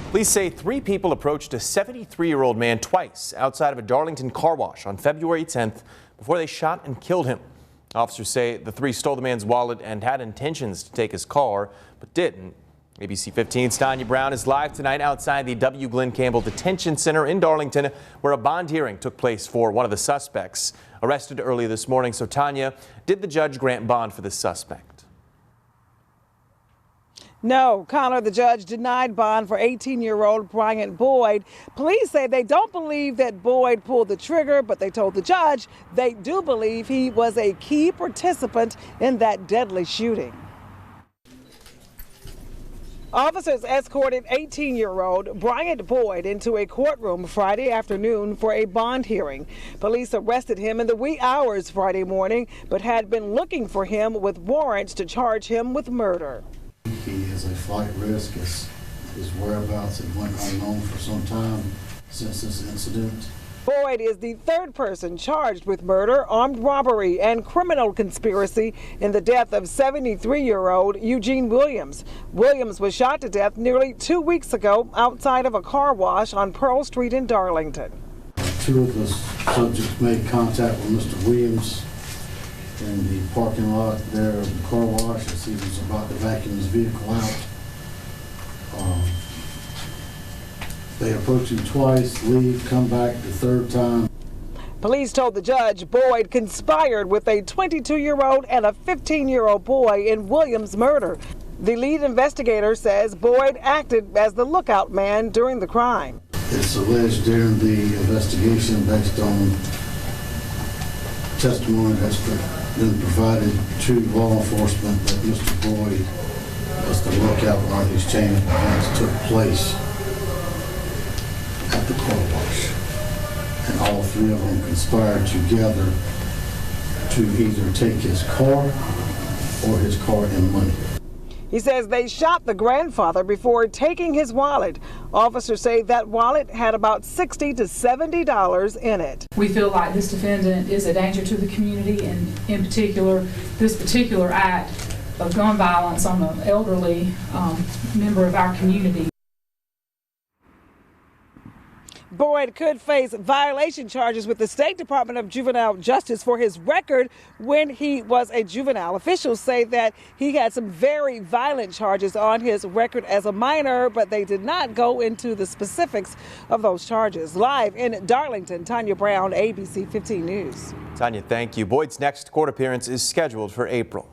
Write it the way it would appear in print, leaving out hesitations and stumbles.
Police say 3 people approached a 73-year-old man twice outside of a Darlington car wash on February 10th before they shot and killed him. Officers say the 3 stole the man's wallet and had intentions to take his car, but didn't. ABC 15's Tanya Brown is live tonight outside the W. Glenn Campbell Detention Center in Darlington, where a bond hearing took place for one of the suspects arrested early this morning. So, Tanya, did the judge grant bond for this suspect? No, Connor, the judge denied bond for 18-year-old Bryant Boyd. Police say they don't believe that Boyd pulled the trigger, but they told the judge they do believe he was a key participant in that deadly shooting. Officers escorted 18-year-old Bryant Boyd into a courtroom Friday afternoon for a bond hearing. Police arrested him in the wee hours Friday morning, but had been looking for him with warrants to charge him with murder. He is a flight risk. His whereabouts had went unknown for some time since this incident. Boyd is the 3rd person charged with murder, armed robbery, and criminal conspiracy in the death of 73-year-old Eugene Williams. Williams was shot to death nearly 2 weeks ago outside of a car wash on Pearl Street in Darlington. 2 of the subjects made contact with Mr. Williams in the parking lot there of the car wash as he was about to vacuum his vehicle out. They approach him twice, leave, come back the 3rd time. Police told the judge Boyd conspired with a 22-year-old and a 15-year-old boy in Williams' murder. The lead investigator says Boyd acted as the lookout man during the crime. It's alleged during the investigation, based on testimony that's been provided to law enforcement, that Mr. Boyd was the lookout while these chain of events took place at the car wash, and all 3 of them conspired together to either take his car or his car and money. He says they shot the grandfather before taking his wallet. Officers say that wallet had about $60 to $70 in it. We feel like this defendant is a danger to the community, and in particular, this particular act of gun violence on an elderly member of our community. Boyd could face violation charges with the State Department of Juvenile Justice for his record when he was a juvenile. Officials say that he had some very violent charges on his record as a minor, but they did not go into the specifics of those charges. Live in Darlington, Tanya Brown, ABC 15 News. Tanya, thank you. Boyd's next court appearance is scheduled for April.